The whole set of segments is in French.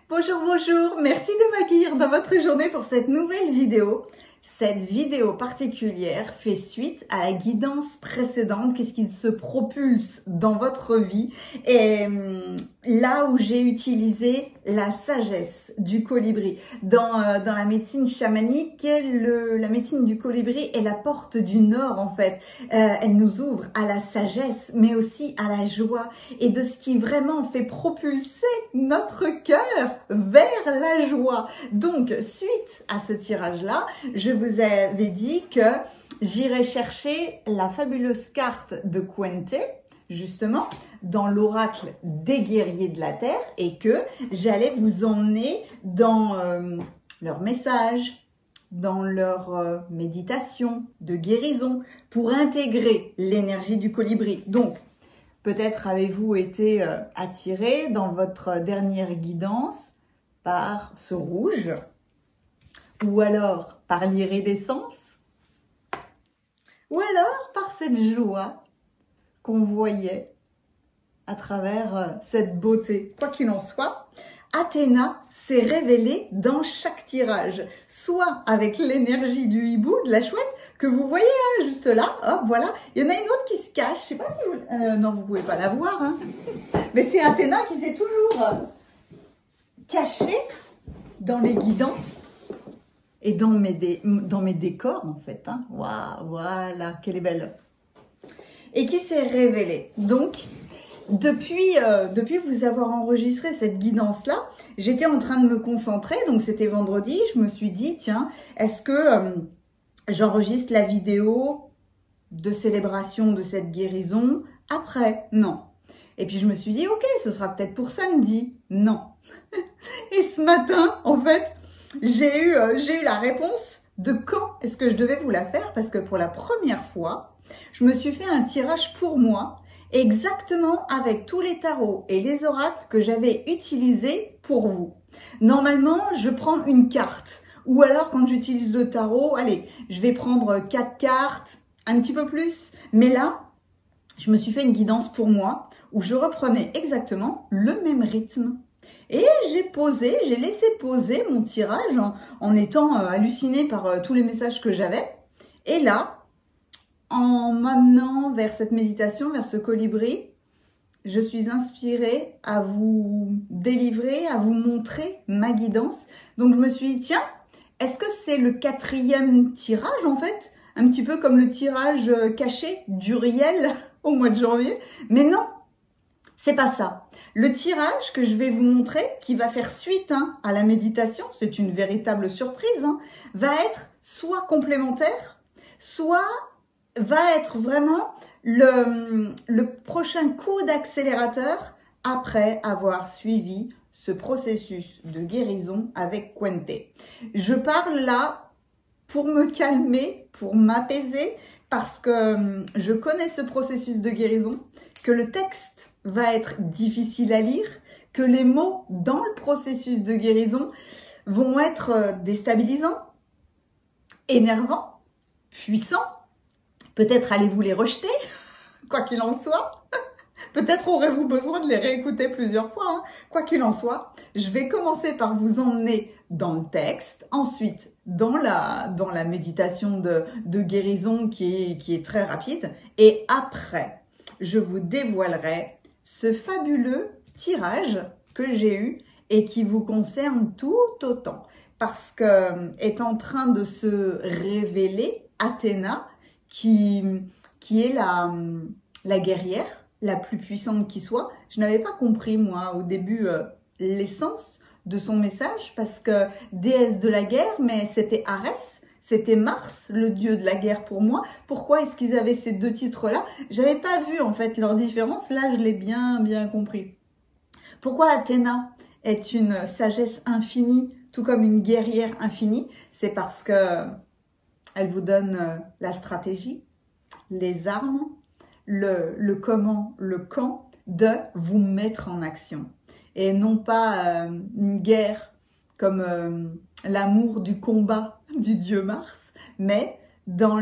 Bonjour, bonjour, merci de m'accueillir dans votre journée pour cette nouvelle vidéo. Cette vidéo particulière fait suite à la guidance précédente, qu'est-ce qui se propulse dans votre vie. Et là où j'ai utilisé la sagesse du colibri. Dans la médecine chamanique, la médecine du colibri est la porte du nord en fait. Elle nous ouvre à la sagesse, mais aussi à la joie et de ce qui vraiment fait propulser notre cœur vers la joie. Donc, suite à ce tirage-là, je vous avais dit que j'irais chercher la fabuleuse carte de Quente, justement, dans l'oracle des guerriers de la Terre et que j'allais vous emmener dans leur message, dans leur méditation de guérison pour intégrer l'énergie du colibri. Donc, peut-être avez-vous été attiré dans votre dernière guidance par ce rouge ou alors par l'iridescence ou alors par cette joie qu'on voyait à travers cette beauté. Quoi qu'il en soit, Athéna s'est révélée dans chaque tirage, soit avec l'énergie du hibou, de la chouette, que vous voyez hein, juste là, hop, voilà. Il y en a une autre qui se cache, je sais pas si vous... non, vous pouvez pas la voir, hein. Mais c'est Athéna qui s'est toujours cachée dans les guidances et dans mes décors, en fait. Hein. Waouh, voilà, qu'elle est belle. Et qui s'est révélée. Donc, depuis vous avoir enregistré cette guidance-là, j'étais en train de me concentrer, donc c'était vendredi, je me suis dit, tiens, est-ce que j'enregistre la vidéo de célébration de cette guérison après? Non. Et puis je me suis dit, ok, ce sera peut-être pour samedi. Non. Et ce matin, en fait, j'ai eu la réponse de quand est-ce que je devais vous la faire, parce que pour la première fois, je me suis fait un tirage pour moi, exactement avec tous les tarots et les oracles que j'avais utilisés pour vous. Normalement, je prends une carte. Ou alors, quand j'utilise le tarot, allez, je vais prendre 4 cartes, un petit peu plus. Mais là, je me suis fait une guidance pour moi, où je reprenais exactement le même rythme. Et j'ai laissé poser mon tirage en étant hallucinée par tous les messages que j'avais. Et là, en m'amenant vers cette méditation, vers ce colibri, je suis inspirée à vous délivrer, à vous montrer ma guidance. Donc je me suis dit, tiens, est-ce que c'est le 4e tirage en fait? Un petit peu comme le tirage caché d'Uriel au mois de janvier. Mais non, c'est pas ça. Le tirage que je vais vous montrer, qui va faire suite hein, à la méditation, c'est une véritable surprise, hein, va être soit complémentaire, soit va être vraiment le prochain coup d'accélérateur après avoir suivi ce processus de guérison avec Quente. Je parle là pour me calmer, pour m'apaiser, parce que je connais ce processus de guérison, que le texte va être difficile à lire, que les mots dans le processus de guérison vont être déstabilisants, énervants, puissants. Peut-être allez-vous les rejeter, quoi qu'il en soit. Peut-être aurez-vous besoin de les réécouter plusieurs fois. Hein. Quoi qu'il en soit, je vais commencer par vous emmener dans le texte, ensuite dans la méditation de guérison qui est très rapide. Et après, je vous dévoilerai ce fabuleux tirage que j'ai eu et qui vous concerne tout autant. Parce que est en train de se révéler Athéna, qui est la guerrière la plus puissante qui soit. Je n'avais pas compris, moi, au début, l'essence de son message, parce que déesse de la guerre, mais c'était Arès, c'était Mars, le dieu de la guerre pour moi. Pourquoi est-ce qu'ils avaient ces deux titres-là? J'avais pas vu, en fait, leur différence. Là, je l'ai bien compris. Pourquoi Athéna est une sagesse infinie, tout comme une guerrière infinie? C'est parce que elle vous donne la stratégie, les armes, le comment, le quand de vous mettre en action. Et non pas une guerre comme l'amour du combat du dieu Mars, mais dans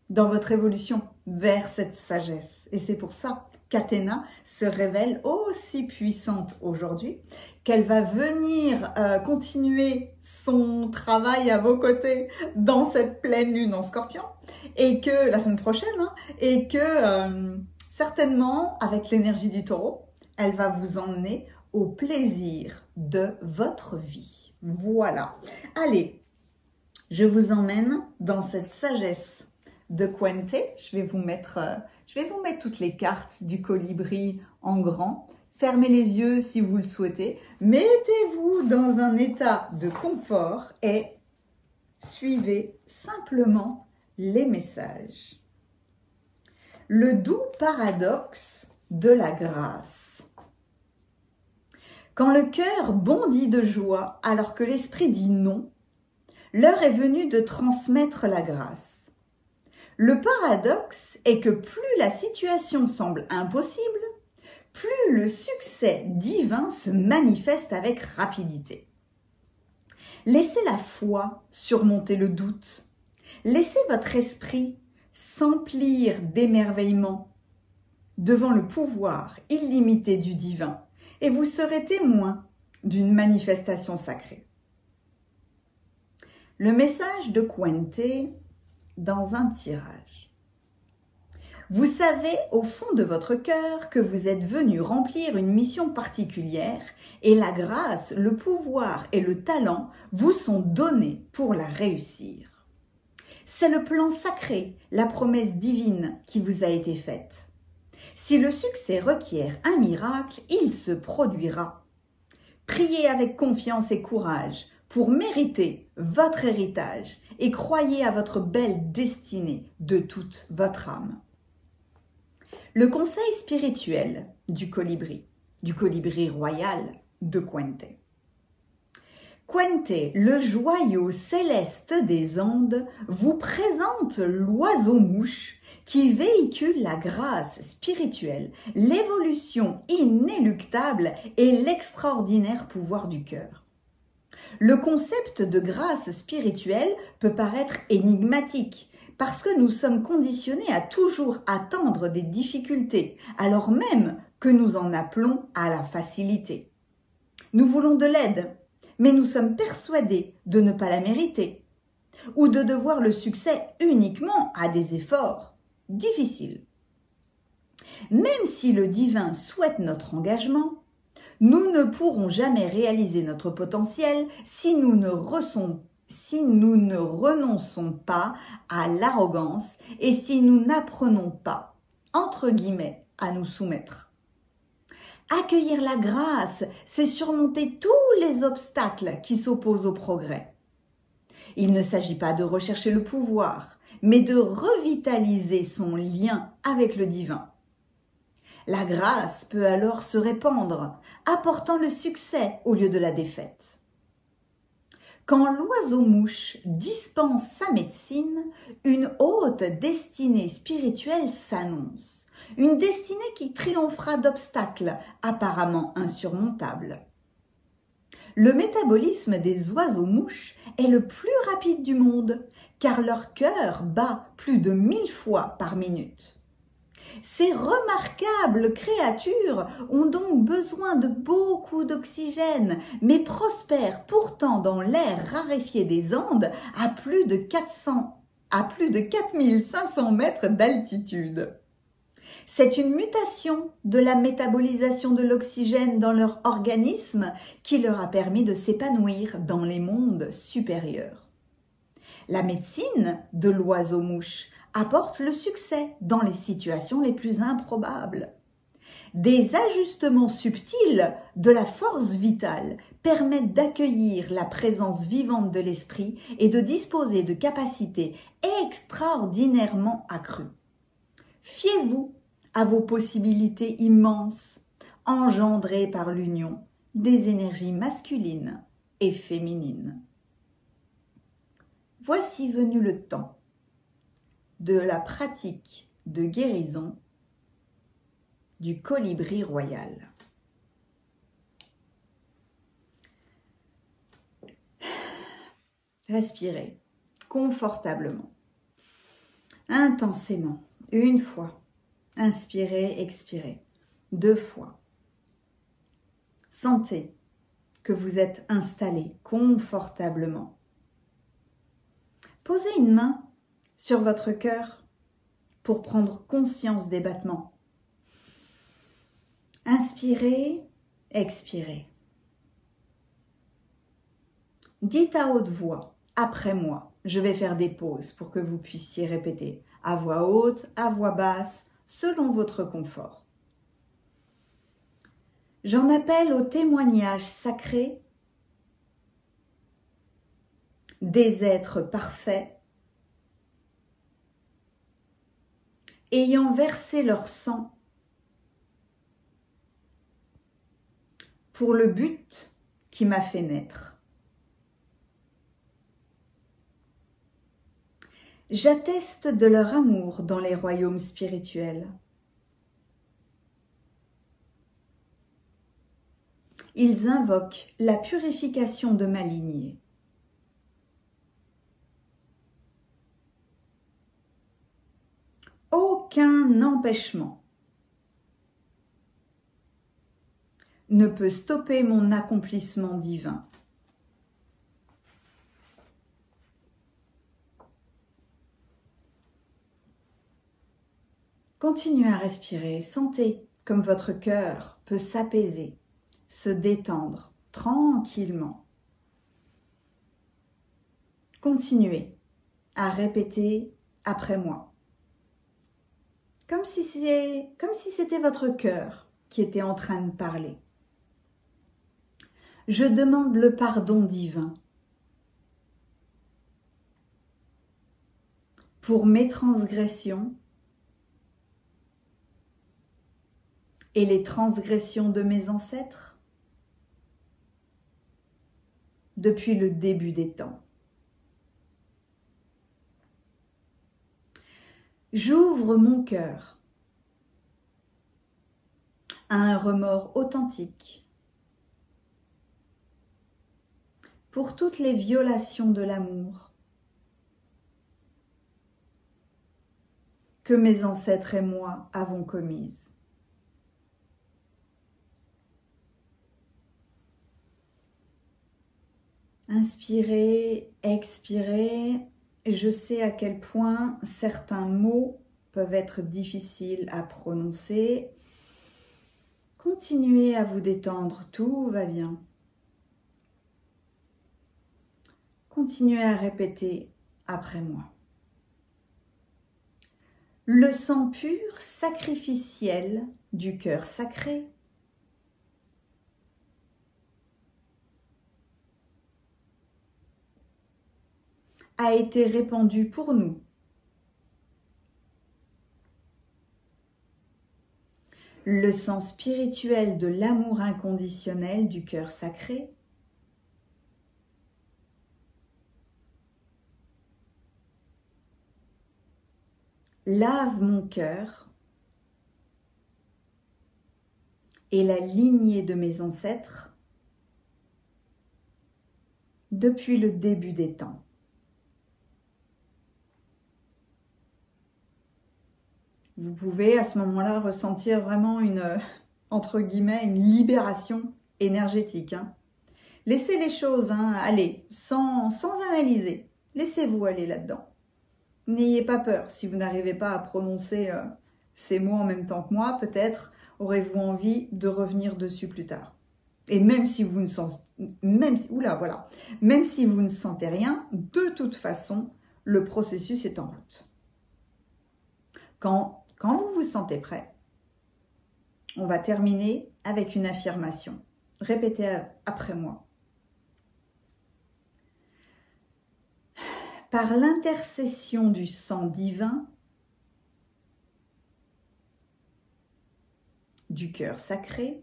votre évolution vers cette sagesse. Et c'est pour ça Catena se révèle aussi puissante aujourd'hui qu'elle va venir continuer son travail à vos côtés dans cette pleine lune en Scorpion et que la semaine prochaine et que certainement avec l'énergie du Taureau, elle va vous emmener au plaisir de votre vie. Voilà. Allez, je vous emmène dans cette sagesse de Quente. Je vais vous mettre toutes les cartes du colibri en grand. Fermez les yeux si vous le souhaitez. Mettez-vous dans un état de confort et suivez simplement les messages. Le doux paradoxe de la grâce. Quand le cœur bondit de joie alors que l'esprit dit non, l'heure est venue de transmettre la grâce. Le paradoxe est que plus la situation semble impossible, plus le succès divin se manifeste avec rapidité. Laissez la foi surmonter le doute. Laissez votre esprit s'emplir d'émerveillement devant le pouvoir illimité du divin et vous serez témoin d'une manifestation sacrée. Le message de Quente dans un tirage. Vous savez au fond de votre cœur que vous êtes venu remplir une mission particulière et la grâce, le pouvoir et le talent vous sont donnés pour la réussir. C'est le plan sacré, la promesse divine qui vous a été faite. Si le succès requiert un miracle, il se produira. Priez avec confiance et courage pour mériter votre héritage et croyez à votre belle destinée de toute votre âme. Le conseil spirituel du colibri royal de Quente. Quente, le joyau céleste des Andes, vous présente l'oiseau-mouche qui véhicule la grâce spirituelle, l'évolution inéluctable et l'extraordinaire pouvoir du cœur. Le concept de grâce spirituelle peut paraître énigmatique parce que nous sommes conditionnés à toujours attendre des difficultés, alors même que nous en appelons à la facilité. Nous voulons de l'aide, mais nous sommes persuadés de ne pas la mériter ou de devoir le succès uniquement à des efforts difficiles. Même si le divin souhaite notre engagement, nous ne pourrons jamais réaliser notre potentiel si nous ne renonçons pas à l'arrogance et si nous n'apprenons pas, entre guillemets, à nous soumettre. Accueillir la grâce, c'est surmonter tous les obstacles qui s'opposent au progrès. Il ne s'agit pas de rechercher le pouvoir, mais de revitaliser son lien avec le divin. La grâce peut alors se répandre, apportant le succès au lieu de la défaite. Quand l'oiseau-mouche dispense sa médecine, une haute destinée spirituelle s'annonce. Une destinée qui triomphera d'obstacles apparemment insurmontables. Le métabolisme des oiseaux-mouches est le plus rapide du monde, car leur cœur bat plus de 1000 fois par minute. Ces remarquables créatures ont donc besoin de beaucoup d'oxygène, mais prospèrent pourtant dans l'air raréfié des Andes à plus de 4500 mètres d'altitude. C'est une mutation de la métabolisation de l'oxygène dans leur organisme qui leur a permis de s'épanouir dans les mondes supérieurs. La médecine de l'oiseau-mouche apporte le succès dans les situations les plus improbables. Des ajustements subtils de la force vitale permettent d'accueillir la présence vivante de l'esprit et de disposer de capacités extraordinairement accrues. Fiez-vous à vos possibilités immenses, engendrées par l'union des énergies masculines et féminines. Voici venu le temps de la pratique de guérison du colibri royal. Respirez confortablement, intensément, une fois. Inspirez, expirez. 2 fois. Sentez que vous êtes installé confortablement. Posez une main sur votre cœur pour prendre conscience des battements. Inspirez, expirez. Dites à haute voix, après moi. Je vais faire des pauses pour que vous puissiez répéter à voix haute, à voix basse, selon votre confort. J'en appelle au témoignage sacré des êtres parfaits ayant versé leur sang pour le but qui m'a fait naître. J'atteste de leur amour dans les royaumes spirituels. Ils invoquent la purification de ma lignée. Aucun empêchement ne peut stopper mon accomplissement divin. Continuez à respirer, sentez comme votre cœur peut s'apaiser, se détendre tranquillement. Continuez à répéter après moi. Comme si c'était votre cœur qui était en train de parler. Je demande le pardon divin pour mes transgressions et les transgressions de mes ancêtres depuis le début des temps. J'ouvre mon cœur à un remords authentique pour toutes les violations de l'amour que mes ancêtres et moi avons commises. Inspirez, expirez. Je sais à quel point certains mots peuvent être difficiles à prononcer. Continuez à vous détendre, tout va bien. Continuez à répéter après moi. Le sang pur, sacrificiel du cœur sacré a été répandu pour nous. Le sang spirituel de l'amour inconditionnel du cœur sacré lave mon cœur et la lignée de mes ancêtres depuis le début des temps. Vous pouvez à ce moment-là ressentir vraiment entre guillemets, une libération énergétique. Hein. Laissez les choses aller, sans analyser. Laissez-vous aller là-dedans. N'ayez pas peur. Si vous n'arrivez pas à prononcer ces mots en même temps que moi, peut-être aurez-vous envie de revenir dessus plus tard. Et même si vous ne sentez, même si vous ne sentez rien, de toute façon, le processus est en route. Quand vous vous sentez prêt, on va terminer avec une affirmation. Répétez après moi. Par l'intercession du sang divin, du cœur sacré,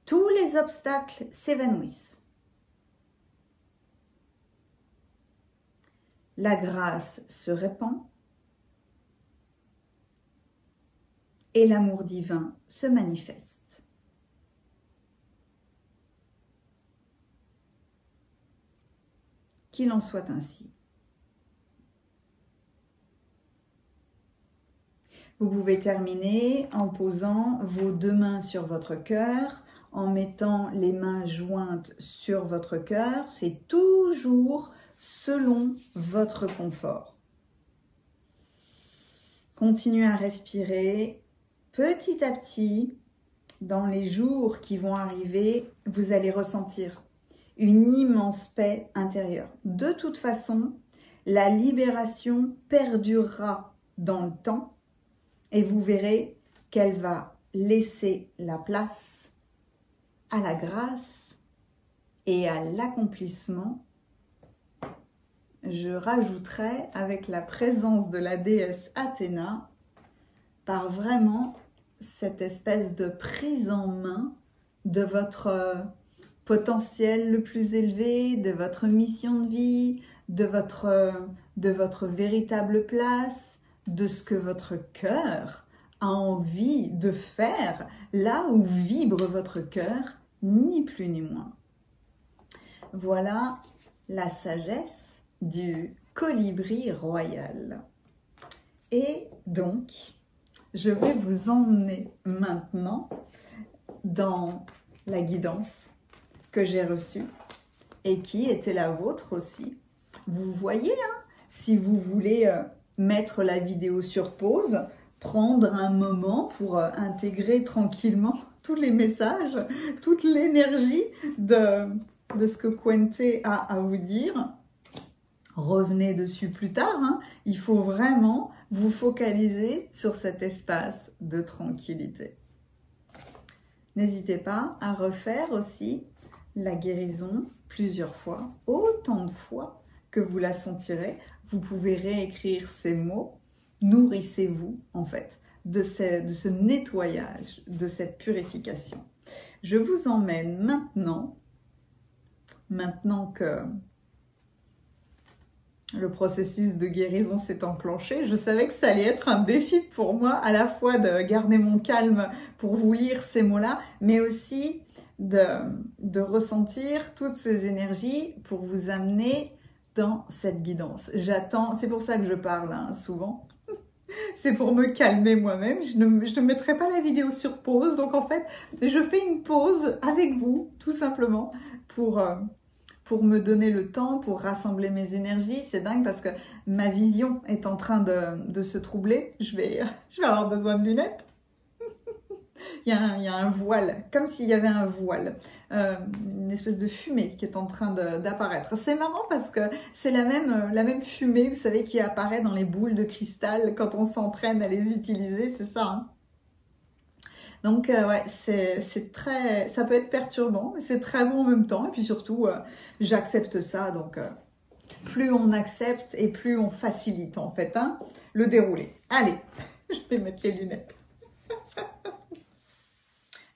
tous les obstacles s'évanouissent. La grâce se répand et l'amour divin se manifeste. Qu'il en soit ainsi. Vous pouvez terminer en posant vos deux mains sur votre cœur, en mettant les mains jointes sur votre cœur. C'est toujours selon votre confort. Continuez à respirer petit à petit. Dans les jours qui vont arriver, vous allez ressentir une immense paix intérieure. De toute façon, la libération perdurera dans le temps et vous verrez qu'elle va laisser la place à la grâce et à l'accomplissement. Je rajouterai avec la présence de la déesse Athéna par vraiment cette espèce de prise en main de votre potentiel le plus élevé, de votre mission de vie, de votre véritable place, de ce que votre cœur a envie de faire, là où vibre votre cœur, ni plus ni moins. Voilà la sagesse du colibri royal. Et donc, je vais vous emmener maintenant dans la guidance que j'ai reçue et qui était la vôtre aussi. Vous voyez, hein, si vous voulez mettre la vidéo sur pause, prendre un moment pour intégrer tranquillement tous les messages, toute l'énergie de ce que Kwente a à vous dire. Revenez dessus plus tard, hein. Il faut vraiment vous focaliser sur cet espace de tranquillité. N'hésitez pas à refaire aussi la guérison plusieurs fois, autant de fois que vous la sentirez. Vous pouvez réécrire ces mots. Nourrissez-vous en fait de ce nettoyage, de cette purification. Je vous emmène maintenant que le processus de guérison s'est enclenché. Je savais que ça allait être un défi pour moi, à la fois de garder mon calme pour vous lire ces mots-là, mais aussi de ressentir toutes ces énergies pour vous amener dans cette guidance. J'attends, c'est pour ça que je parle hein, souvent. C'est pour me calmer moi-même. Je ne mettrai pas la vidéo sur pause. Donc en fait, je fais une pause avec vous, tout simplement, pour me donner le temps, pour rassembler mes énergies. C'est dingue parce que ma vision est en train de se troubler. Je vais avoir besoin de lunettes. Il y a un voile, comme s'il y avait un voile, une espèce de fumée qui est en train d'apparaître. C'est marrant parce que c'est la même fumée, vous savez, qui apparaît dans les boules de cristal quand on s'entraîne à les utiliser, c'est ça, hein. Donc ouais, c'est très, ça peut être perturbant, mais c'est très bon en même temps. Et puis surtout, j'accepte ça. Donc plus on accepte et plus on facilite en fait hein, le déroulé. Allez, je vais mettre les lunettes.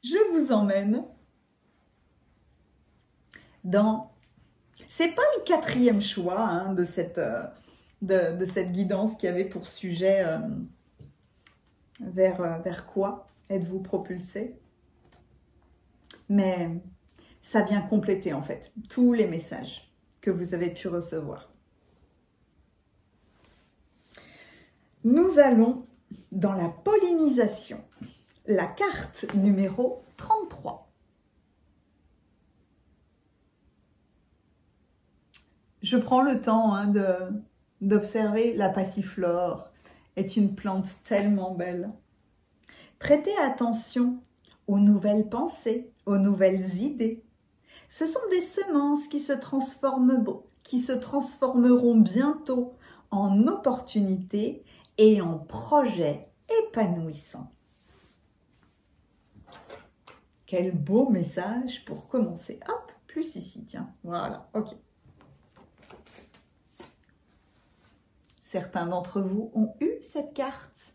Je vous emmène dans... C'est pas le quatrième choix hein, de cette guidance qui avait pour sujet vers quoi êtes-vous propulsé? Mais ça vient compléter en fait tous les messages que vous avez pu recevoir. Nous allons dans la pollinisation. La carte numéro 33. Je prends le temps hein, d'observer la passiflore. Est une plante tellement belle. Prêtez attention aux nouvelles pensées, aux nouvelles idées. Ce sont des semences qui se transformeront bientôt en opportunités et en projets épanouissants. Quel beau message pour commencer. Hop, plus ici, tiens. Voilà, ok. Certains d'entre vous ont eu cette carte,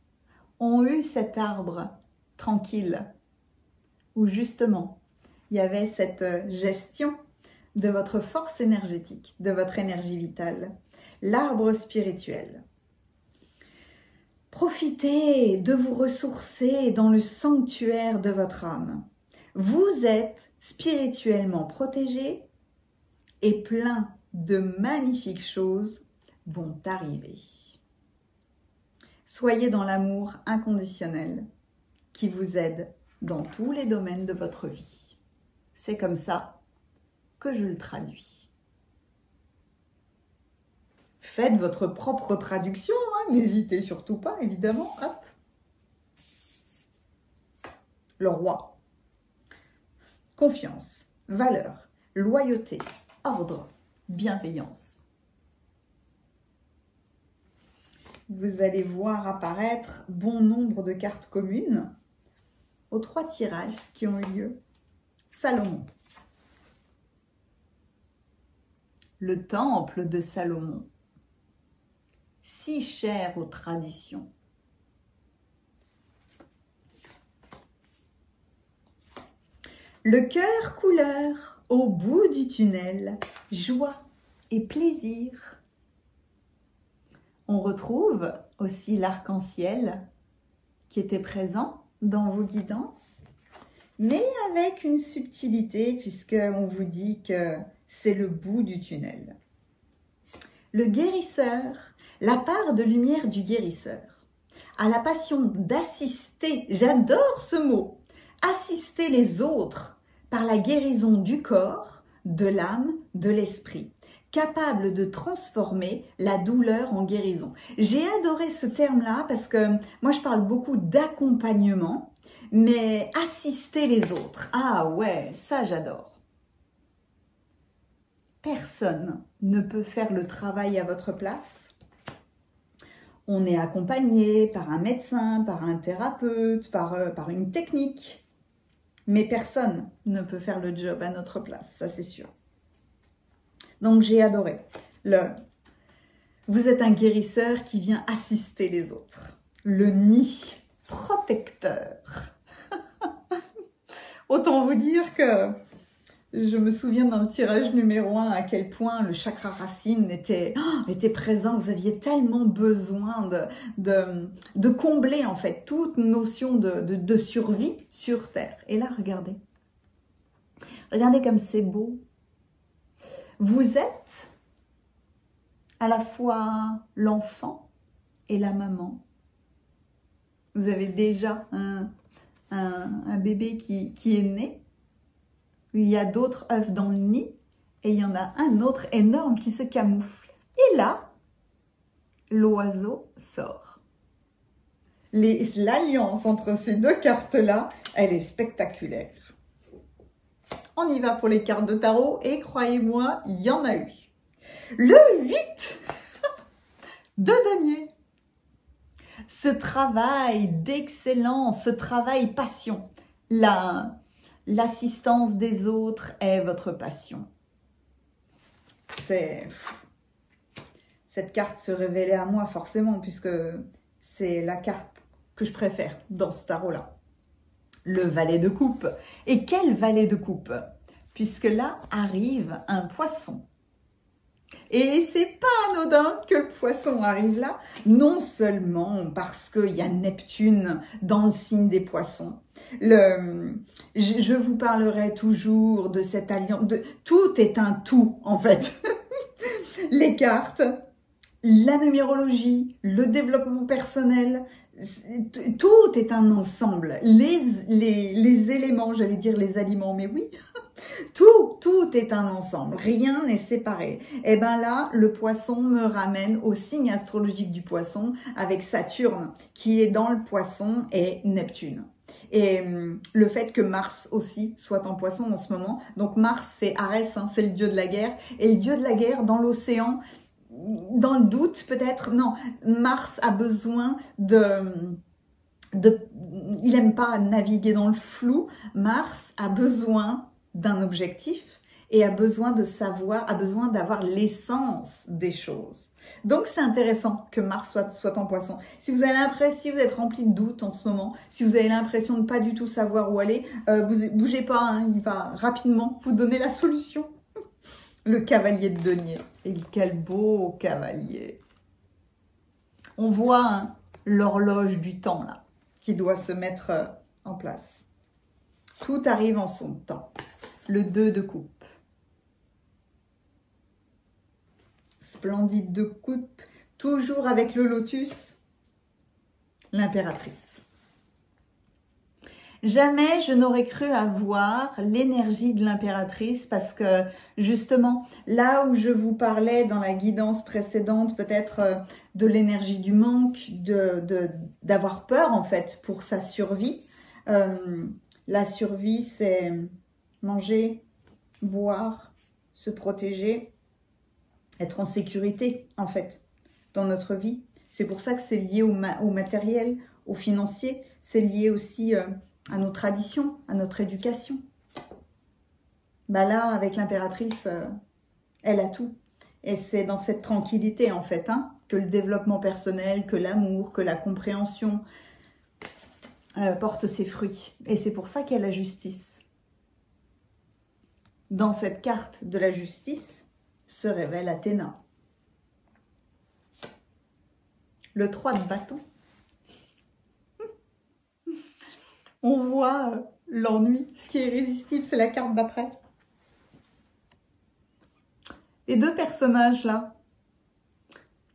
ont eu cet arbre tranquille, où justement, il y avait cette gestion de votre force énergétique, de votre énergie vitale, l'arbre spirituel. Profitez de vous ressourcer dans le sanctuaire de votre âme. Vous êtes spirituellement protégé et plein de magnifiques choses vont arriver. Soyez dans l'amour inconditionnel qui vous aide dans tous les domaines de votre vie. C'est comme ça que je le traduis. Faites votre propre traduction, hein, n'hésitez surtout pas, évidemment. Hop. Le roi. Confiance, valeur, loyauté, ordre, bienveillance. Vous allez voir apparaître bon nombre de cartes communes aux 3 tirages qui ont eu lieu. Salomon. Le temple de Salomon, si cher aux traditions. Le cœur couleur, au bout du tunnel, joie et plaisir. On retrouve aussi l'arc-en-ciel qui était présent dans vos guidances, mais avec une subtilité puisqu'on vous dit que c'est le bout du tunnel. Le guérisseur, la part de lumière du guérisseur, a la passion d'assister, j'adore ce mot, assister les autres par la guérison du corps, de l'âme, de l'esprit, capable de transformer la douleur en guérison. J'ai adoré ce terme-là parce que moi je parle beaucoup d'accompagnement, mais assister les autres, ah ouais, ça j'adore. Personne ne peut faire le travail à votre place. On est accompagné par un médecin, par un thérapeute, par une technique. Mais personne ne peut faire le job à notre place, ça c'est sûr. Donc j'ai adoré. Vous êtes un guérisseur qui vient assister les autres. Le nid protecteur. Autant vous dire que je me souviens dans le tirage numéro 1 à quel point le chakra racine était présent. Vous aviez tellement besoin de combler en fait toute notion de survie sur Terre. Et là, regardez. Regardez comme c'est beau. Vous êtes à la fois l'enfant et la maman. Vous avez déjà un bébé qui est né. Il y a d'autres œufs dans le nid et il y en a un autre énorme qui se camoufle. Et là, l'oiseau sort. L'alliance entre ces 2 cartes-là, elle est spectaculaire. On y va pour les cartes de tarot et croyez-moi, il y en a eu. Le 8 de denier. Ce travail d'excellence, ce travail passion, l'assistance des autres est votre passion. Cette carte se révélait à moi forcément puisque c'est la carte que je préfère dans ce tarot-là. Le valet de coupe. Et quel valet de coupe? Puisque là arrive un poisson. Et c'est pas anodin que le poisson arrive là, non seulement parce qu'il y a Neptune dans le signe des poissons. Je vous parlerai toujours de cette alliance. Tout est un tout en fait. Les cartes, la numérologie, le développement personnel, tout est un ensemble. Les éléments, j'allais dire les aliments, mais oui. Tout est un ensemble, rien n'est séparé. Et bien là, le poisson me ramène au signe astrologique du poisson avec Saturne qui est dans le poisson et Neptune. Et le fait que Mars aussi soit en poisson en ce moment. Donc Mars, c'est Arès, hein, c'est le dieu de la guerre. Et le dieu de la guerre dans l'océan, dans le doute peut-être, non, Mars a besoin il n'aime pas naviguer dans le flou. Mars a besoin d'un objectif et a besoin de savoir, a besoin d'avoir l'essence des choses. Donc c'est intéressant que Mars soit en poisson. Si vous avez l'impression, si vous êtes rempli de doutes en ce moment, si vous avez l'impression de ne pas du tout savoir où aller, bougez pas, hein, il va rapidement vous donner la solution. Le cavalier de denier. Et quel beau cavalier. On voit hein, l'horloge du temps là, qui doit se mettre en place. Tout arrive en son temps. Le 2 de coupe. Splendide de coupe, toujours avec le lotus. l'impératrice. Jamais je n'aurais cru avoir l'énergie de l'impératrice parce que justement, là où je vous parlais dans la guidance précédente, peut-être de l'énergie du manque, d'avoir peur en fait pour sa survie. La survie, c'est manger, boire, se protéger, être en sécurité en fait dans notre vie. C'est pour ça que c'est lié au matériel, au financier, c'est lié aussi à nos traditions, à notre éducation. Bah là, avec l'impératrice, elle a tout. Et c'est dans cette tranquillité, en fait, hein, que le développement personnel, que l'amour, que la compréhension portent ses fruits. Et c'est pour ça qu'il y a la justice. Dans cette carte de la justice se révèle Athéna. Le 3 de bâton. On voit l'ennui, ce qui est irrésistible, c'est la carte d'après. Les deux personnages là,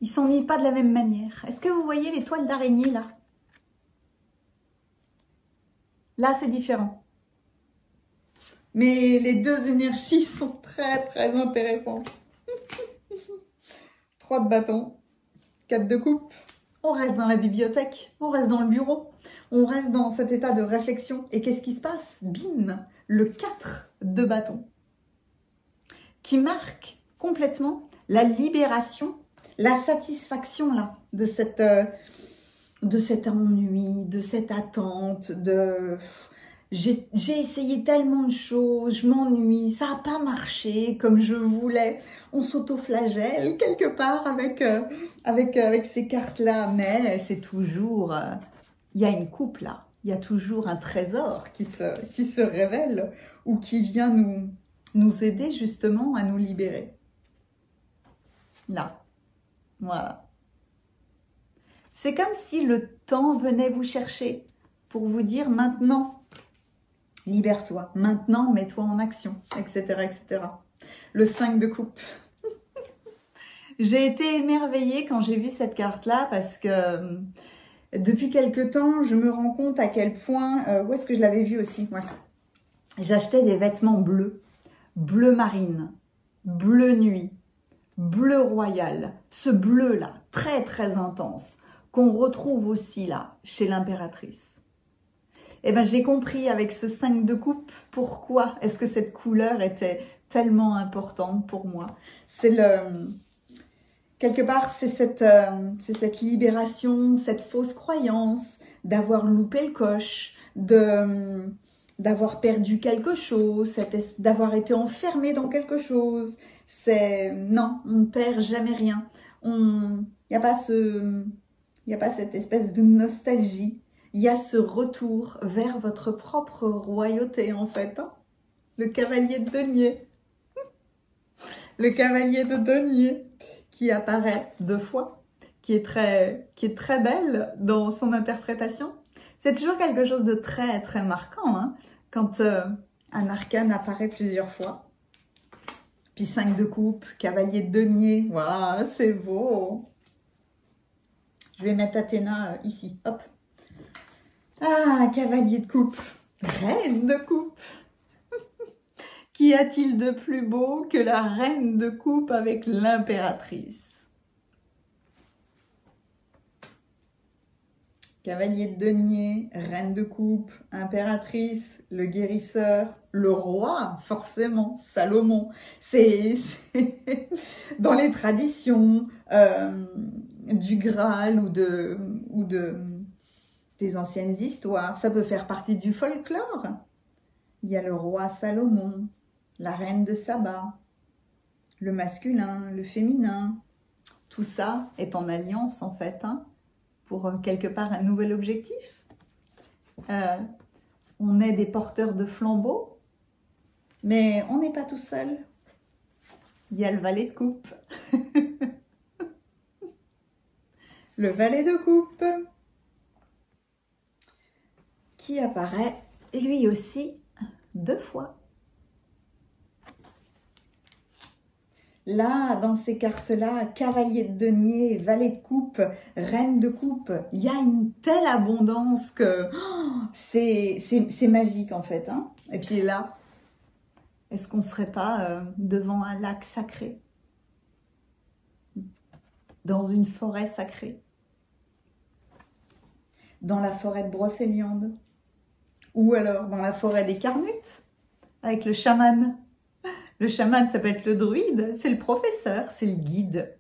ils s'ennuient pas de la même manière. Est-ce que vous voyez les toiles d'araignée là? Là, c'est différent. Mais les deux énergies sont très très intéressantes. 3 de bâton, 4 de coupe. On reste dans la bibliothèque, on reste dans le bureau. On reste dans cet état de réflexion. Et qu'est-ce qui se passe? Bim! Le 4 de bâton. Qui marque complètement la libération, la satisfaction là, de cet ennui, de cette attente, j'ai essayé tellement de choses, je m'ennuie, ça n'a pas marché comme je voulais. On s'auto-flagelle quelque part avec ces cartes-là, mais c'est toujours... il y a une coupe là, il y a toujours un trésor qui se révèle ou qui vient nous aider justement à nous libérer. Là, voilà. C'est comme si le temps venait vous chercher pour vous dire maintenant, libère-toi, maintenant mets-toi en action, etc., etc. Le 5 de coupe. J'ai été émerveillée quand j'ai vu cette carte-là parce que depuis quelque temps, je me rends compte à quel point... où est-ce que je l'avais vu aussi? Ouais. J'achetais des vêtements bleus, bleu marine, bleu nuit, bleu royal. Ce bleu-là, très très intense, qu'on retrouve aussi là, chez l'impératrice. Eh bien, j'ai compris avec ce 5 de coupe pourquoi est-ce que cette couleur était tellement importante pour moi. C'est quelque part, c'est cette libération, cette fausse croyance d'avoir loupé le coche, d'avoir perdu quelque chose, d'avoir été enfermé dans quelque chose. Non, on ne perd jamais rien. Il n'y a pas cette espèce de nostalgie. Il y a ce retour vers votre propre royauté, en fait. Hein, le cavalier de denier. Le cavalier de denier qui apparaît 2 fois, qui est très belle dans son interprétation. C'est toujours quelque chose de très, très marquant, hein, quand un arcane apparaît plusieurs fois. Puis 5 de coupe, cavalier de denier, waouh, c'est beau. Je vais mettre Athéna ici, hop. Ah, cavalier de coupe, reine de coupe. Qu'y a-t-il de plus beau que la reine de coupe avec l'impératrice? Cavalier de denier, reine de coupe, impératrice, le guérisseur, le roi, forcément, Salomon. C'est dans les traditions du Graal ou des anciennes histoires. Ça peut faire partie du folklore. Il y a le roi Salomon, la reine de Saba, le masculin, le féminin. Tout ça est en alliance en fait, hein, pour quelque part un nouvel objectif. On est des porteurs de flambeaux, mais on n'est pas tout seul. Il y a le valet de coupe. Le valet de coupe qui apparaît lui aussi 2 fois. Là, dans ces cartes-là, cavalier de denier, valet de coupe, reine de coupe, il y a une telle abondance que c'est magique en fait. Hein. Et puis là, est-ce qu'on ne serait pas devant un lac sacré? Dans une forêt sacrée? Dans la forêt de Brocéliande? Ou alors dans la forêt des Carnutes, avec le chaman? Le chaman, ça peut être le druide, c'est le professeur, c'est le guide.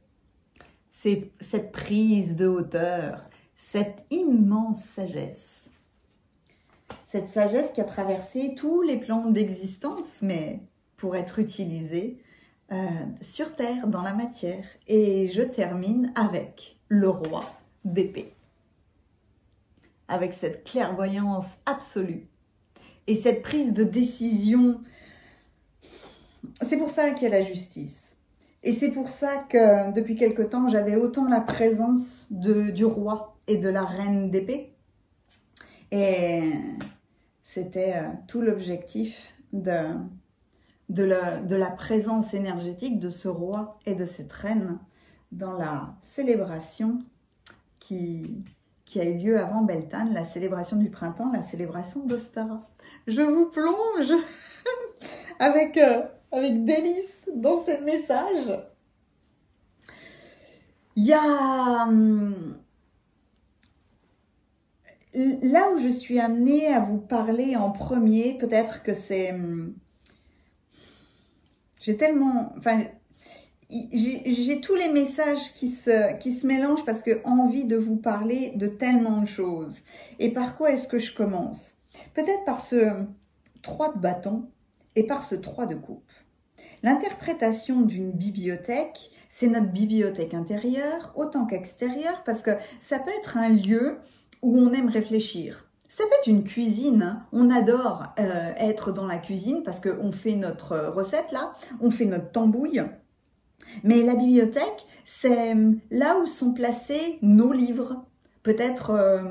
C'est cette prise de hauteur, cette immense sagesse. Cette sagesse qui a traversé tous les plans d'existence, mais pour être utilisée sur Terre, dans la matière. Et je termine avec le roi d'épée. Avec cette clairvoyance absolue. Et cette prise de décision. C'est pour ça qu'il y a la justice. Et c'est pour ça que depuis quelque temps, j'avais autant la présence du roi et de la reine d'épée. Et c'était tout l'objectif de la présence énergétique de ce roi et de cette reine dans la célébration qui a eu lieu avant Beltane, la célébration du printemps, la célébration d'Ostara. Je vous plonge avec délice dans ces messages. Il y a là où je suis amenée à vous parler en premier, peut-être que c'est... J'ai tellement... Enfin, j'ai tous les messages qui se mélangent parce que envie de vous parler de tellement de choses. Et par quoi est-ce que je commence? Peut-être par ce 3 de bâton et par ce 3 de coupe. L'interprétation d'une bibliothèque, c'est notre bibliothèque intérieure autant qu'extérieure parce que ça peut être un lieu où on aime réfléchir. Ça peut être une cuisine, hein. On adore être dans la cuisine parce qu'on fait notre recette là, on fait notre tambouille. Mais la bibliothèque, c'est là où sont placés nos livres, peut-être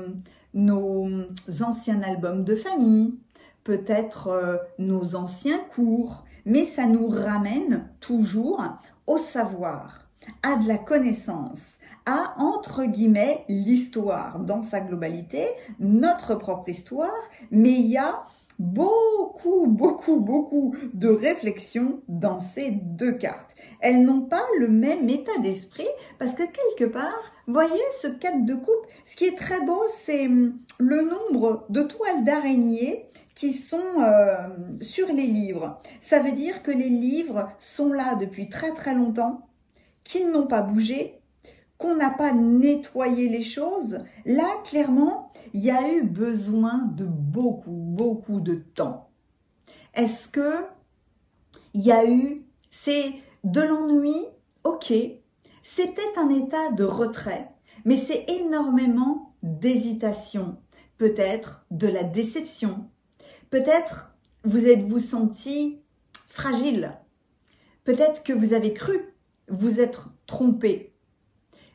nos anciens albums de famille, peut-être nos anciens cours, mais ça nous ramène toujours au savoir, à de la connaissance, à, entre guillemets, l'histoire dans sa globalité, notre propre histoire, mais il y a beaucoup de réflexion dans ces 2 cartes. Elles n'ont pas le même état d'esprit parce que quelque part, voyez ce 4 de coupe, ce qui est très beau, c'est le nombre de toiles d'araignée qui sont sur les livres. Ça veut dire que les livres sont là depuis très longtemps, qu'ils n'ont pas bougé, qu'on n'a pas nettoyé les choses. Là, clairement, il y a eu besoin de beaucoup de temps. Est-ce que il y a eu, c'est de l'ennui? Ok, c'est peut-être un état de retrait, mais c'est énormément d'hésitation, peut-être de la déception, peut-être vous êtes-vous senti fragile, peut-être que vous avez cru vous être trompé.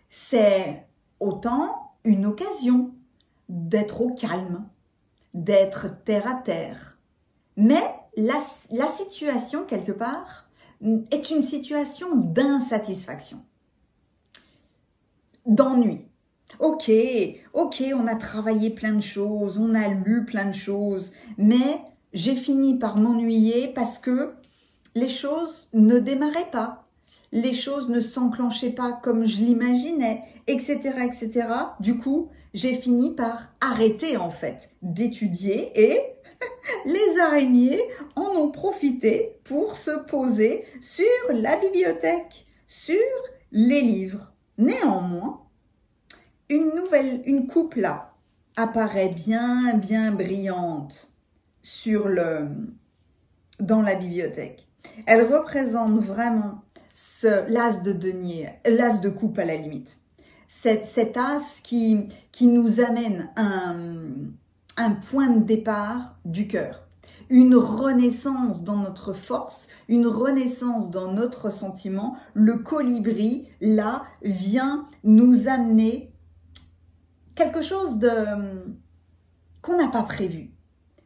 C'est autant une occasion d'être au calme, d'être terre à terre. Mais la situation, quelque part, est une situation d'insatisfaction, d'ennui. Ok, on a travaillé plein de choses, on a lu plein de choses, mais j'ai fini par m'ennuyer parce que les choses ne démarraient pas. Les choses ne s'enclenchaient pas comme je l'imaginais, etc., etc. Du coup, j'ai fini par arrêter en fait d'étudier et les araignées en ont profité pour se poser sur la bibliothèque, sur les livres. Néanmoins, une coupe là apparaît bien brillante dans la bibliothèque. Elle représente vraiment l'as de denier, l'as de coupe à la limite. Cet as qui nous amène un point de départ du cœur. Une renaissance dans notre force, une renaissance dans notre sentiment. Le colibri, là, vient nous amener quelque chose qu'on n'a pas prévu.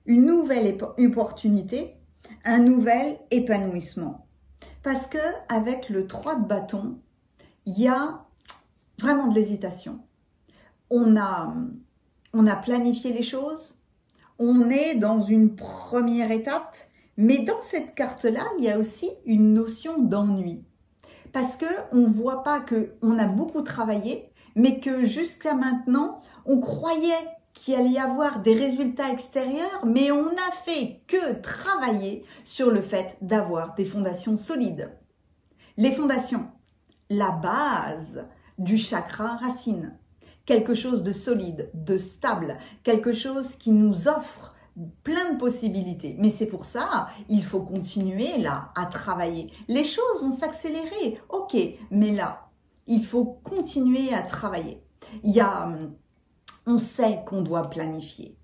Une nouvelle opportunité, un nouvel épanouissement. Parce que avec le 3 de bâton, il y a vraiment de l'hésitation. On a planifié les choses, on est dans une première étape, mais dans cette carte-là, il y a aussi une notion d'ennui. Parce qu'on ne voit pas qu'on a beaucoup travaillé, mais que jusqu'à maintenant, on croyait qu'il allait y avoir des résultats extérieurs, mais on n'a fait que travailler sur le fait d'avoir des fondations solides. Les fondations, la base du chakra racine, quelque chose de solide, de stable, quelque chose qui nous offre plein de possibilités. Mais c'est pour ça, il faut continuer là à travailler. Les choses vont s'accélérer, ok, mais là, il faut continuer à travailler. On sait qu'on doit planifier.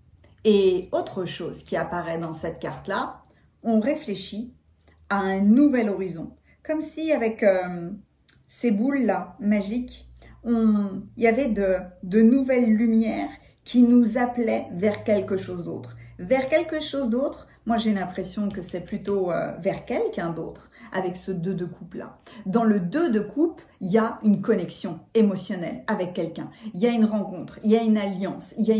Et autre chose qui apparaît dans cette carte-là, on réfléchit à un nouvel horizon. Comme si avec ces boules-là, magiques, il y avait de nouvelles lumières qui nous appelaient vers quelque chose d'autre. Vers quelque chose d'autre, moi j'ai l'impression que c'est plutôt vers quelqu'un d'autre, avec ce 2 de coupe-là. Dans le 2 de coupe, il y a une connexion émotionnelle avec quelqu'un. Il y a une rencontre, il y a une alliance, il y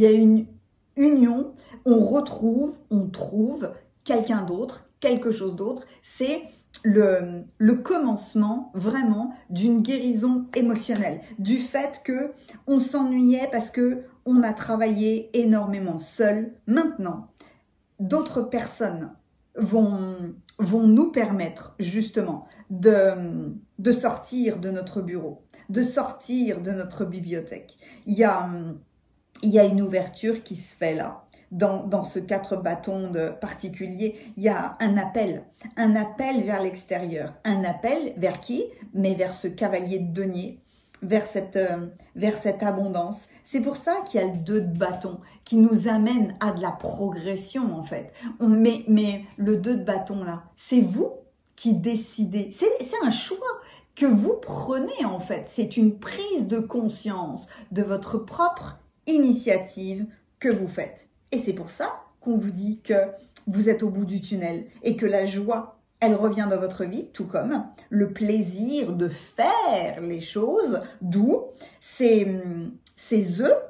a une union. On trouve quelqu'un d'autre, quelque chose d'autre. C'est le commencement vraiment d'une guérison émotionnelle, du fait que on s'ennuyait parce que on a travaillé énormément seul. Maintenant, d'autres personnes vont nous permettre justement de sortir de notre bureau, de sortir de notre bibliothèque. Il y a une ouverture qui se fait là. Dans ce 4 bâtons de particulier, il y a un appel vers l'extérieur. Un appel vers qui? Mais vers ce cavalier de denier, vers cette abondance. C'est pour ça qu'il y a le 2 de bâton qui nous amène à de la progression en fait. Mais le 2 de bâton là, c'est vous qui décidez. C'est un choix que vous prenez en fait. C'est une prise de conscience de votre propre initiative que vous faites. Et c'est pour ça qu'on vous dit que vous êtes au bout du tunnel et que la joie, elle revient dans votre vie, tout comme le plaisir de faire les choses, d'où ces œufs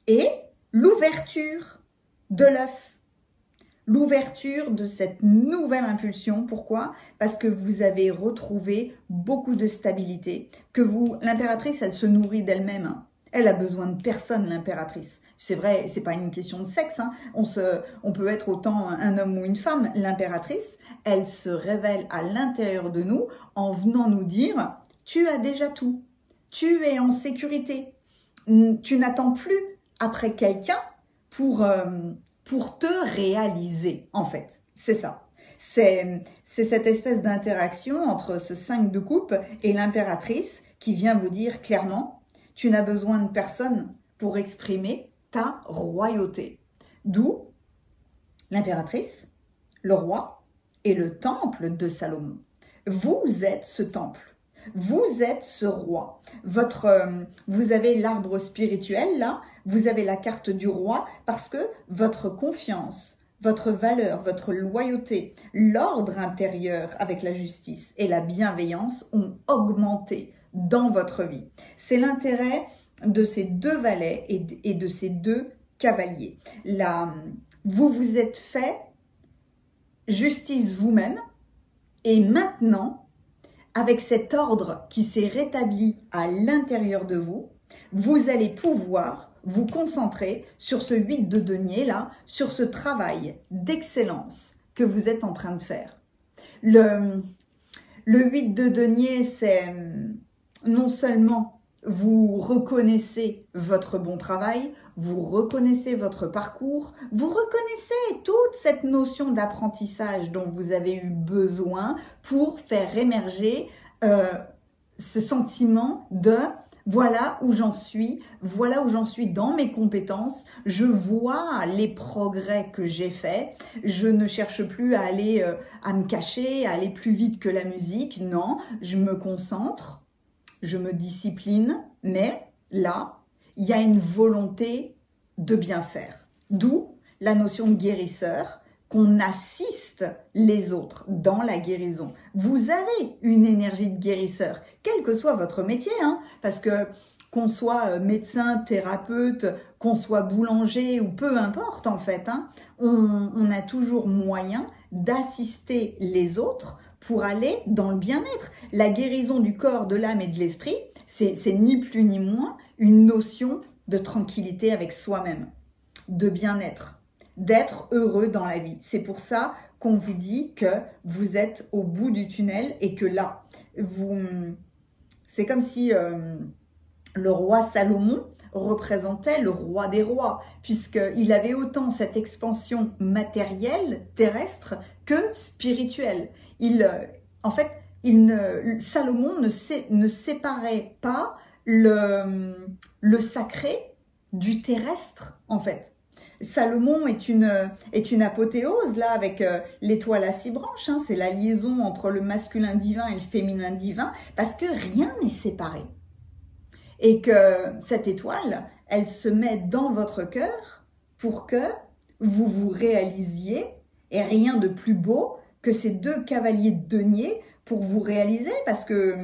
et l'ouverture de l'œuf. L'ouverture de cette nouvelle impulsion. Pourquoi? Parce que vous avez retrouvé beaucoup de stabilité. L'impératrice, elle se nourrit d'elle-même. Hein. Elle a besoin de personne, l'impératrice. C'est vrai, c'est pas une question de sexe. Hein. On peut être autant un homme ou une femme. L'impératrice, elle se révèle à l'intérieur de nous en venant nous dire « Tu as déjà tout. Tu es en sécurité. Tu n'attends plus après quelqu'un pour te réaliser, en fait. » C'est ça. C'est cette espèce d'interaction entre ce 5 de coupe et l'impératrice qui vient vous dire clairement « Tu n'as besoin de personne pour exprimer ta royauté. » D'où l'impératrice, le roi et le temple de Salomon. Vous êtes ce temple. Vous êtes ce roi. Vous avez l'arbre spirituel là, vous avez la carte du roi parce que votre confiance, votre valeur, votre loyauté, l'ordre intérieur avec la justice et la bienveillance ont augmenté dans votre vie. C'est l'intérêt de ces 2 valets et de ces 2 cavaliers. Là, vous vous êtes fait justice vous-même et maintenant, avec cet ordre qui s'est rétabli à l'intérieur de vous, vous allez pouvoir vous concentrer sur ce 8 de denier là, sur ce travail d'excellence que vous êtes en train de faire. Le 8 de denier, c'est non seulement vous reconnaissez votre bon travail, vous reconnaissez votre parcours, vous reconnaissez toute cette notion d'apprentissage dont vous avez eu besoin pour faire émerger ce sentiment de voilà où j'en suis dans mes compétences, je vois les progrès que j'ai faits, je ne cherche plus à aller à me cacher, à aller plus vite que la musique, non, je me concentre. Je me discipline, mais là, il y a une volonté de bien faire. D'où la notion de guérisseur qu'on assiste les autres dans la guérison. Vous avez une énergie de guérisseur, quel que soit votre métier, hein, parce que qu'on soit médecin, thérapeute, qu'on soit boulanger ou peu importe en fait, hein, on a toujours moyen d'assister les autres pour aller dans le bien-être. La guérison du corps, de l'âme et de l'esprit, c'est ni plus ni moins une notion de tranquillité avec soi-même, de bien-être, d'être heureux dans la vie. C'est pour ça qu'on vous dit que vous êtes au bout du tunnel et que là, c'est comme si le roi Salomon représentait le roi des rois, puisqu'il avait autant cette expansion matérielle, terrestre, que spirituelle. En fait, Salomon ne séparait pas le sacré du terrestre, en fait. Salomon est une apothéose, là, avec l'étoile à 6 branches. Hein, c'est la liaison entre le masculin divin et le féminin divin, parce que rien n'est séparé. Et que cette étoile, elle se met dans votre cœur pour que vous vous réalisiez, et rien de plus beau que ces 2 cavaliers de denier pour vous réaliser, parce que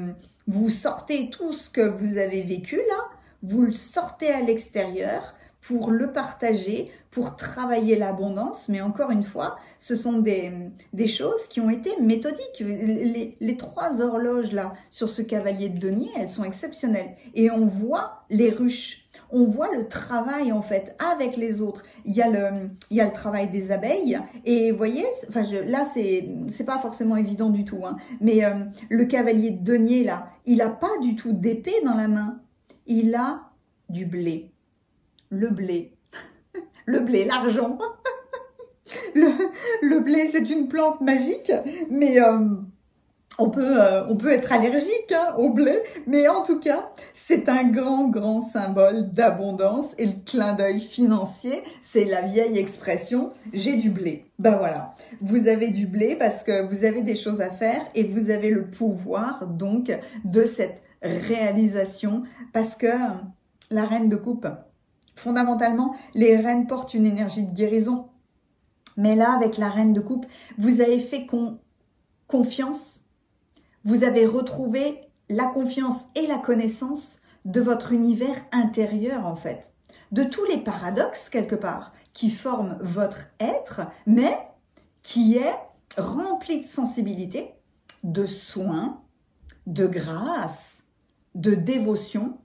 vous sortez tout ce que vous avez vécu là, vous le sortez à l'extérieur pour le partager, pour travailler l'abondance. Mais encore une fois, ce sont des choses qui ont été méthodiques. Les 3 horloges là sur ce cavalier de denier, elles sont exceptionnelles. Et on voit les ruches. On voit le travail en fait avec les autres. Il y a le travail des abeilles et vous voyez, enfin là c'est pas forcément évident du tout, hein, mais le cavalier de denier là, il a pas du tout d'épée dans la main. Il a du blé. Le blé, l'argent. Le blé, c'est une plante magique, mais on peut être allergique hein, au blé, mais en tout cas, c'est un grand symbole d'abondance et le clin d'œil financier, c'est la vieille expression « j'ai du blé ». Ben voilà, vous avez du blé parce que vous avez des choses à faire et vous avez le pouvoir donc de cette réalisation parce que la reine de coupe, fondamentalement, les reines portent une énergie de guérison. Mais là, avec la reine de coupe, vous avez fait confiance. Vous avez retrouvé la confiance et la connaissance de votre univers intérieur, en fait. De tous les paradoxes, quelque part, qui forment votre être, mais qui est rempli de sensibilité, de soins, de grâce, de dévotion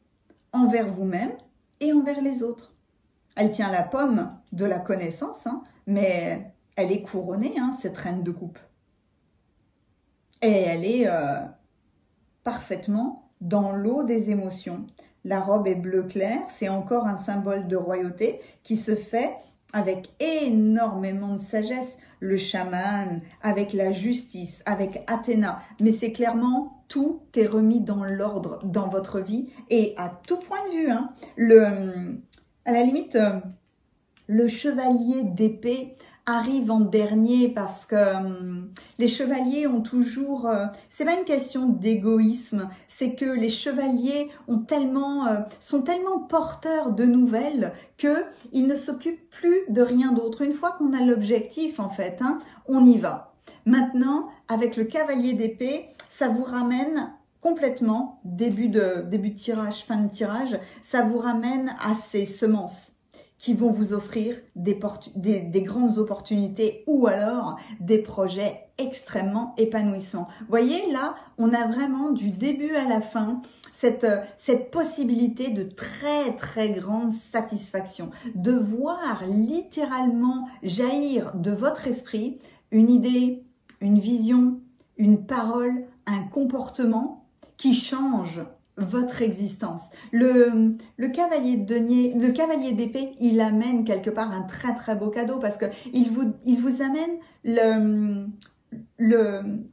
envers vous-même et envers les autres. Elle tient la pomme de la connaissance, hein, mais elle est couronnée, hein, cette reine de coupe. Et elle est parfaitement dans l'eau des émotions. La robe est bleu clair, c'est encore un symbole de royauté qui se fait avec énormément de sagesse. Le chaman, avec la justice, avec Athéna. Mais c'est clairement, tout est remis dans l'ordre dans votre vie et à tout point de vue. Hein, à la limite, le chevalier d'épée arrive en dernier parce que les chevaliers ont toujours... c'est pas une question d'égoïsme, c'est que les chevaliers sont tellement porteurs de nouvelles qu'ils ne s'occupent plus de rien d'autre. Une fois qu'on a l'objectif, en fait, hein, on y va. Maintenant, avec le cavalier d'épée, ça vous ramène complètement, début de tirage, fin de tirage, ça vous ramène à ces semences qui vont vous offrir des grandes opportunités ou alors des projets extrêmement épanouissants. Vous voyez, là, on a vraiment du début à la fin cette possibilité de très grande satisfaction, de voir littéralement jaillir de votre esprit une idée, une vision, une parole, un comportement qui change votre existence. Le cavalier de denier, le cavalier d'épée, il amène quelque part un très beau cadeau parce que il vous amène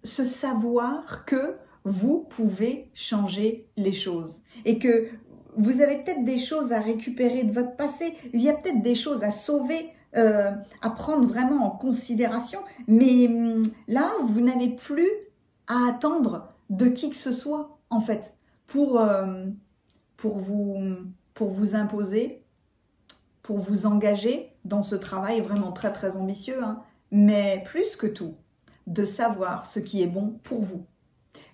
ce savoir que vous pouvez changer les choses et que vous avez peut-être des choses à récupérer de votre passé, il y a peut-être des choses à sauver, à prendre vraiment en considération, mais là, vous n'avez plus à attendre de qui que ce soit, en fait, pour vous imposer, pour vous engager dans ce travail vraiment très ambitieux, hein, mais plus que tout, de savoir ce qui est bon pour vous.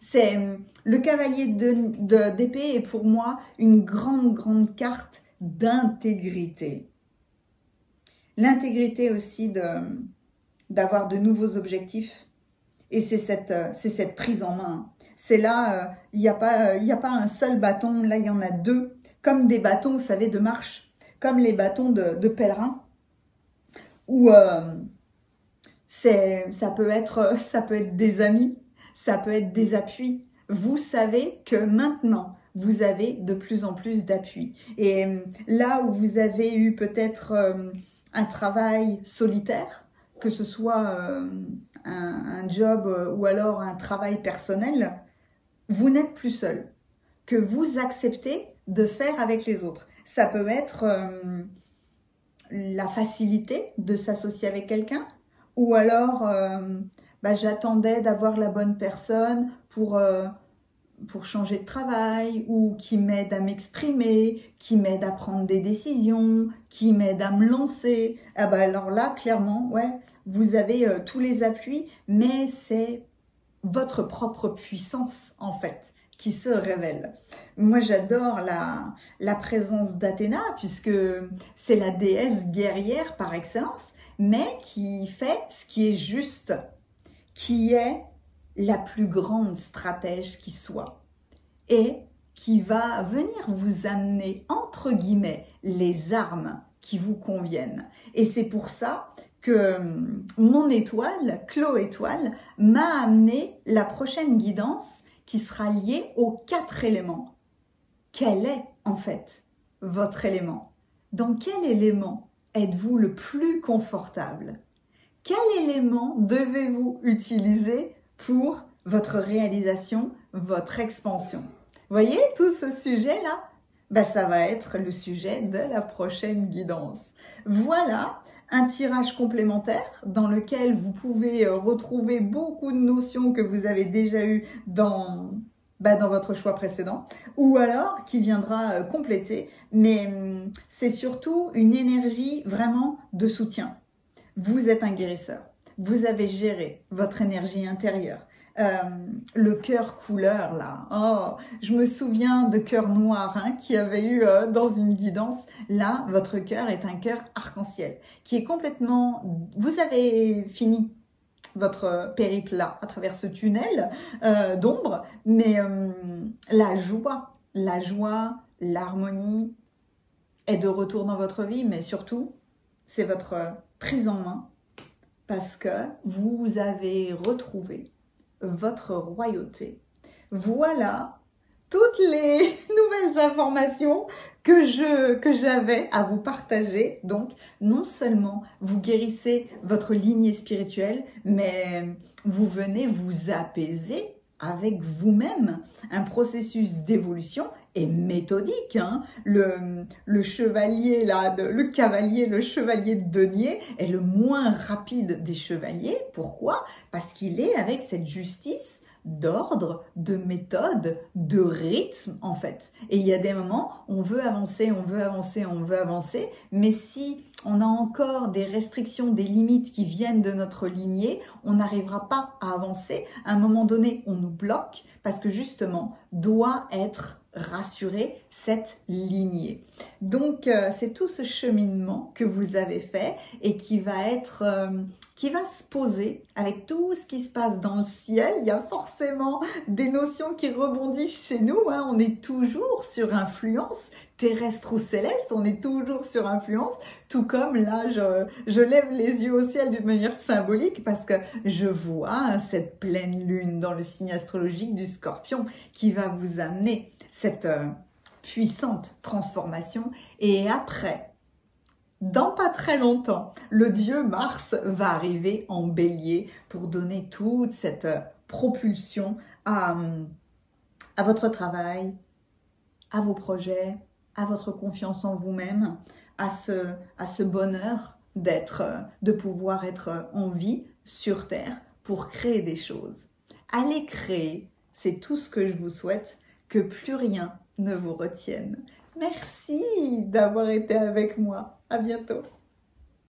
C'est le cavalier d'épée est pour moi une grande carte d'intégrité. L'intégrité aussi d'avoir de nouveaux objectifs. Et c'est cette prise en main. C'est là, il n'y a pas un seul bâton, là il y en a deux. Comme des bâtons, vous savez, de marche. Comme les bâtons de pèlerin. Où ça peut être des amis, ça peut être des appuis. Vous savez que maintenant, vous avez de plus en plus d'appuis. Et là où vous avez eu peut-être un travail solitaire, que ce soit un job ou alors un travail personnel, vous n'êtes plus seul. Que vous acceptez de faire avec les autres. Ça peut être la facilité de s'associer avec quelqu'un, ou alors j'attendais d'avoir la bonne personne pour changer de travail, ou qui m'aide à m'exprimer, qui m'aide à prendre des décisions, qui m'aide à me lancer. Ah bah alors là, clairement, ouais, vous avez tous les appuis, mais c'est votre propre puissance, en fait, qui se révèle. Moi, j'adore la présence d'Athéna, puisque c'est la déesse guerrière par excellence, mais qui fait ce qui est juste, qui est la plus grande stratège qui soit, et qui va venir vous amener, entre guillemets, les armes qui vous conviennent. Et c'est pour ça que mon étoile, Clo Étoile, m'a amené la prochaine guidance qui sera liée aux 4 éléments. Quel est en fait votre élément? Dans quel élément êtes-vous le plus confortable? Quel élément devez-vous utiliser pour votre réalisation, votre expansion? Vous voyez tout ce sujet-là? Ça va être le sujet de la prochaine guidance. Voilà un tirage complémentaire dans lequel vous pouvez retrouver beaucoup de notions que vous avez déjà eues dans votre choix précédent, ou alors qui viendra compléter, mais c'est surtout une énergie vraiment de soutien. Vous êtes un guérisseur, vous avez géré votre énergie intérieure. Le cœur couleur là, oh, je me souviens de cœur noir qui avait eu dans une guidance. Là, votre cœur est un cœur arc-en-ciel qui est complètement, vous avez fini votre périple là à travers ce tunnel d'ombre, mais la joie, l'harmonie est de retour dans votre vie, mais surtout c'est votre prise en main parce que vous avez retrouvé votre royauté. Voilà toutes les nouvelles informations que j'avais à vous partager. Donc, non seulement vous guérissez votre lignée spirituelle, mais vous venez vous apaiser avec vous-même. Un processus d'évolution est méthodique. Hein. Le chevalier le chevalier de denier est le moins rapide des chevaliers. Pourquoi? Parce qu'il est avec cette justice d'ordre, de méthode, de rythme en fait. Et il y a des moments, on veut avancer, mais si on a encore des restrictions, des limites qui viennent de notre lignée, on n'arrivera pas à avancer. À un moment donné, on nous bloque parce que justement, doit être rassurer cette lignée. Donc, c'est tout ce cheminement que vous avez fait et qui va se poser avec tout ce qui se passe dans le ciel. Il y a forcément des notions qui rebondissent chez nous. Hein. On est toujours sur influence terrestre ou céleste, on est toujours sur influence, tout comme là, je lève les yeux au ciel d'une manière symbolique parce que je vois cette pleine lune dans le signe astrologique du Scorpion qui va vous amener cette puissante transformation. Et après, dans pas très longtemps, le dieu Mars va arriver en Bélier pour donner toute cette propulsion à votre travail, à vos projets, à votre confiance en vous-même, à ce bonheur de pouvoir être en vie sur Terre pour créer des choses. Allez créer, c'est tout ce que je vous souhaite, que plus rien ne vous retienne. Merci d'avoir été avec moi. À bientôt.